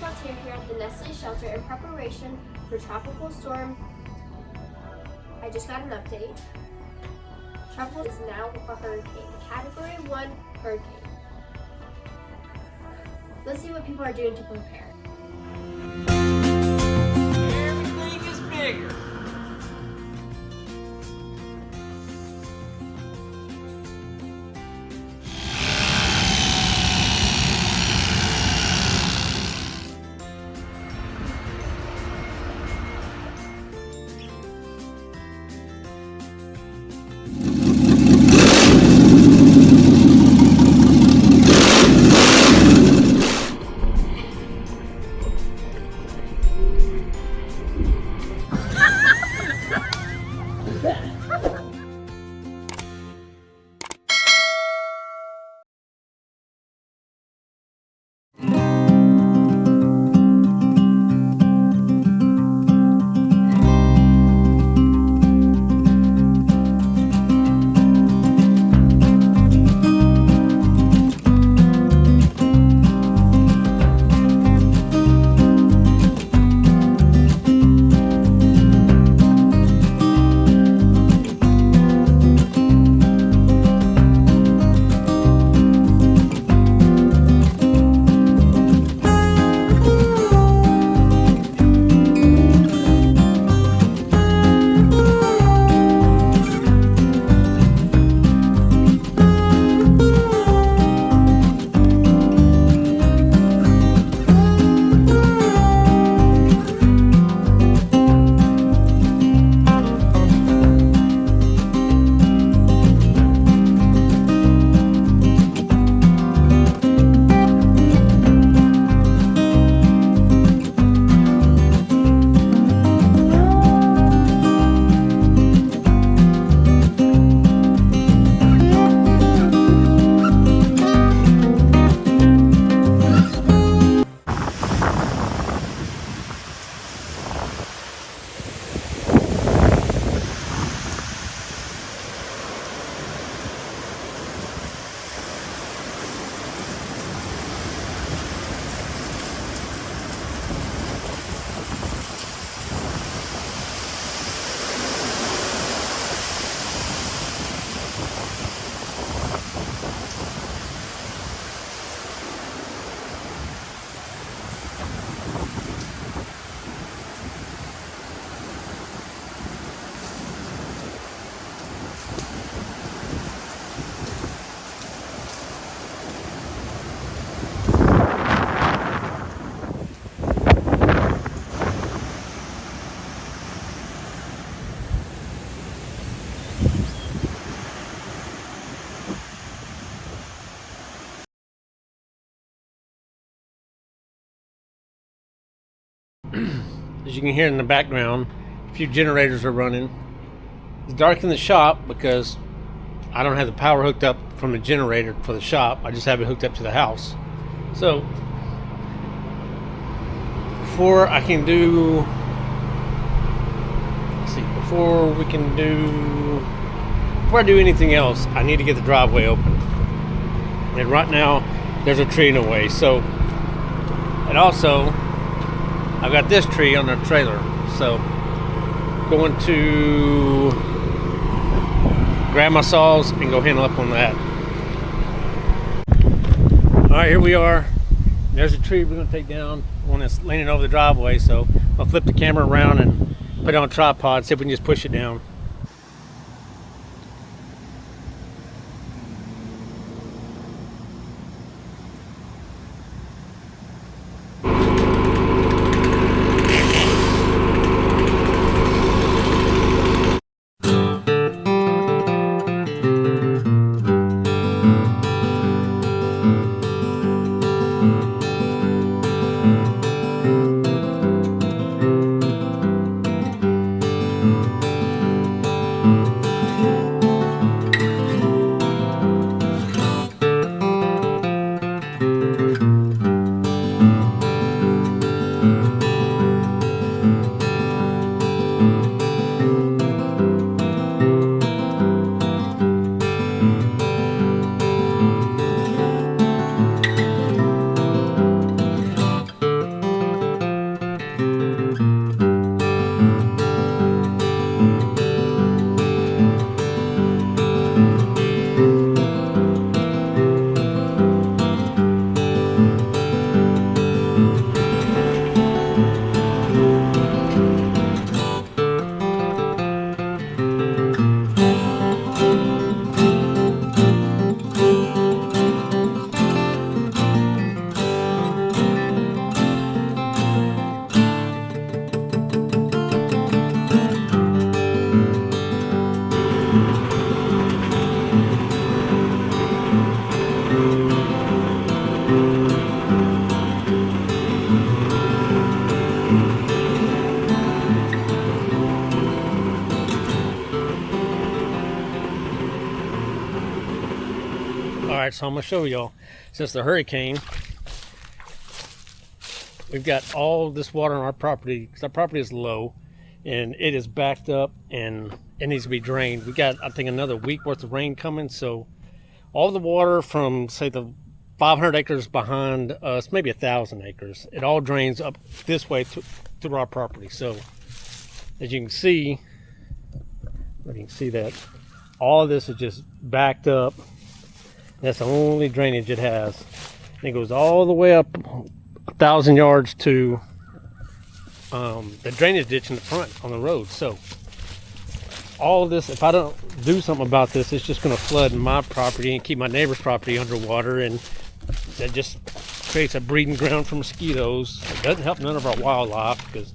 volunteer here at the Nestle shelter in preparation for Tropical Storm. I just got an update. Tropical is now a hurricane, Category 1 hurricane. Let's see what people are doing to prepare. Everything is bigger. As you can hear in the background, a few generators are running. It's dark in the shop because I don't have the power hooked up from the generator for the shop. I just have it hooked up to the house. So before I do anything else, I need to get the driveway open. And right now there's a tree in the way. So, and also I've got this tree on the trailer, so going to grab my saws and go handle up on that. Alright, here we are. There's a tree we're going to take down, one that's leaning over the driveway, so I'll flip the camera around and put it on a tripod, see if we can just push it down. so I'm gonna show y'all. Since the hurricane, we've got all this water on our property because our property is low and it is backed up and it needs to be drained. We got, I think, another week worth of rain coming, so all the water from, say, the 500 acres behind us, maybe 1,000 acres, it all drains up this way through our property. So as you can see, that all of this is just backed up. That's the only drainage it has. And it goes all the way up 1,000 yards to the drainage ditch in the front on the road. So all of this, if I don't do something about this, it's just going to flood my property and keep my neighbor's property underwater, and that just creates a breeding ground for mosquitoes. It doesn't help none of our wildlife, because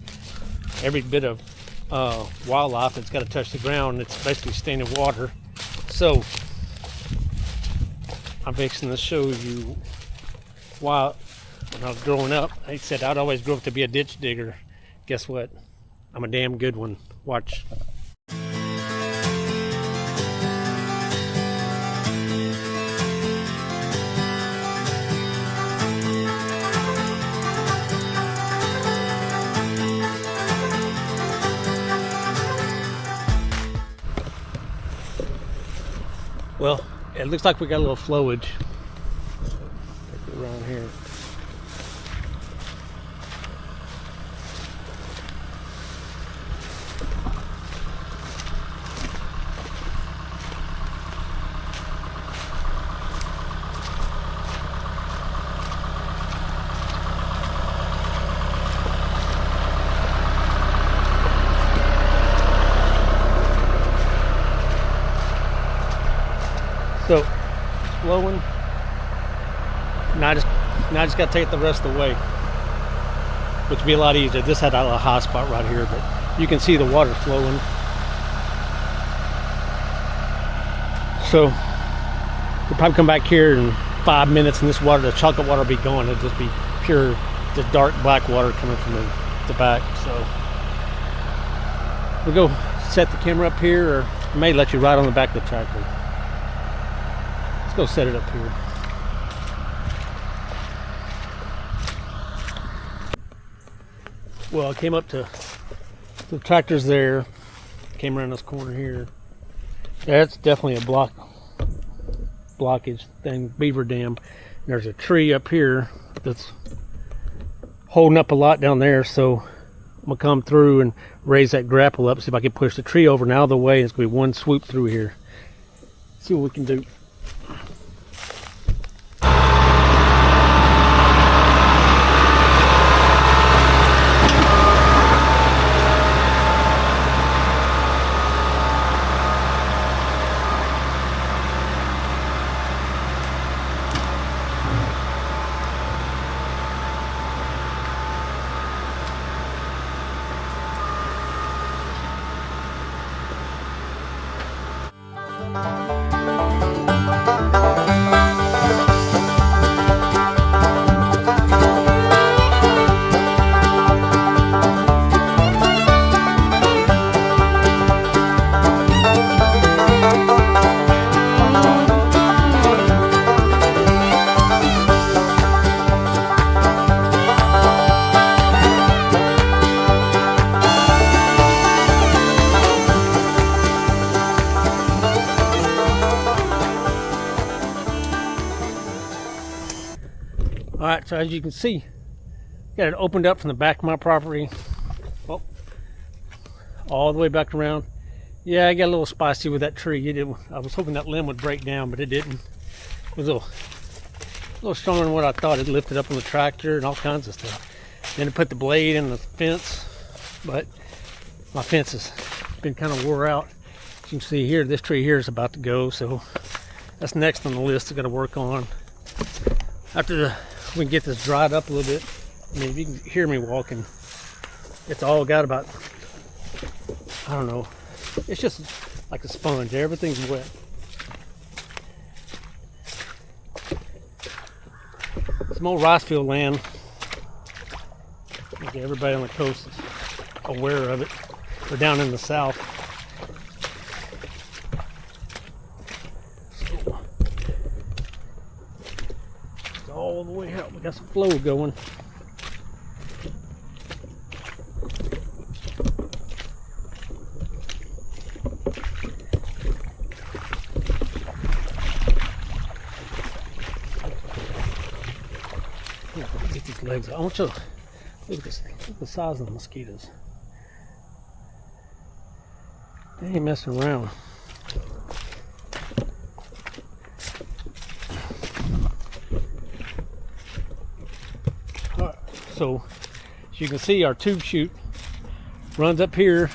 every bit of wildlife that's got to touch the ground, it's basically staining water. So I'm fixing to show you why when I was growing up, I said I'd always grow up to be a ditch digger. Guess what? I'm a damn good one. Watch. Well, it looks like we got a little flowage around here. So, flowing. Now I just got to take it the rest of the way, which would be a lot easier. This had a little high spot right here, but you can see the water flowing. So, we'll probably come back here in 5 minutes, and this water, the chocolate water, will be gone. It'll just be pure, just dark black water coming from the back. So, we'll go set the camera up here, or I may let you ride on the back of the tractor. Let's go set it up here. Well, I came up to the tractor's there, came around this corner here. That's definitely a blockage thing, beaver dam. And there's a tree up here that's holding up a lot down there, so I'm gonna come through and raise that grapple up, see if I can push the tree over and out of the way. It's gonna be one swoop through here. See what we can do. Alright, so as you can see, got it opened up from the back of my property. Well, all the way back around. Yeah, I got a little spicy with that tree. I was hoping that limb would break down, but it didn't. It was a little stronger than what I thought. It lifted up on the tractor and all kinds of stuff. Then it put the blade in the fence, but my fence has been kind of wore out. As you can see here, this tree here is about to go, so that's next on the list I got to work on. After we can get this dried up a little bit. I mean, if you can hear me walking, it's all got about, I don't know, it's just like a sponge. Everything's wet. Some old rice field land. I think everybody on the coast is aware of it. We're down in the south. We got some flow going. Get these legs. I want you to look at the size of the mosquitoes. They ain't messing around. Alright, so as you can see, our tube chute runs up here.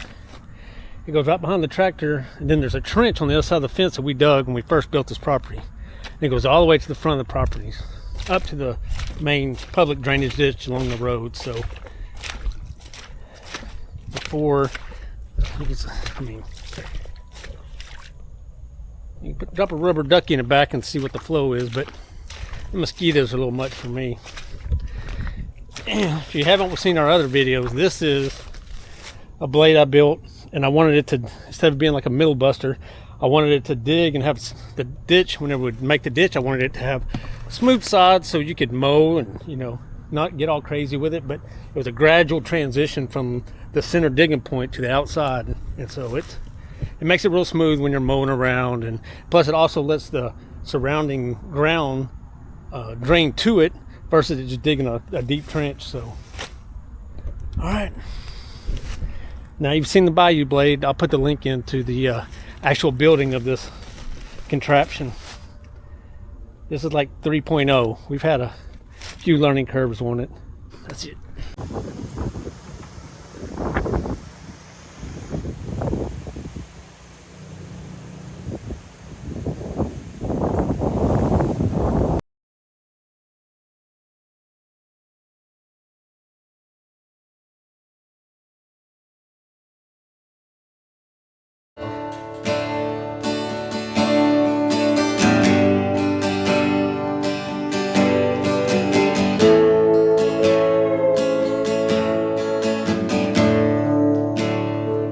It goes right behind the tractor, and then there's a trench on the other side of the fence that we dug when we first built this property. And it goes all the way to the front of the property, up to the main public drainage ditch along the road. So before, I mean, you can drop a rubber ducky in the back and see what the flow is, but the mosquitoes are a little much for me. And if you haven't seen our other videos, this is a blade I built, and I wanted it to, instead of being like a middle buster, I wanted it to dig and have the ditch, whenever we would make the ditch, I wanted it to have smooth sides so you could mow and, you know, not get all crazy with it. But it was a gradual transition from the center digging point to the outside, and so it makes it real smooth when you're mowing around, and plus it also lets the surrounding ground drain to it versus it just digging a deep trench. So all right, now you've seen the Bayou blade. I'll put the link into the actual building of this contraption. This is like 3.0. We've had a few learning curves on it. That's it.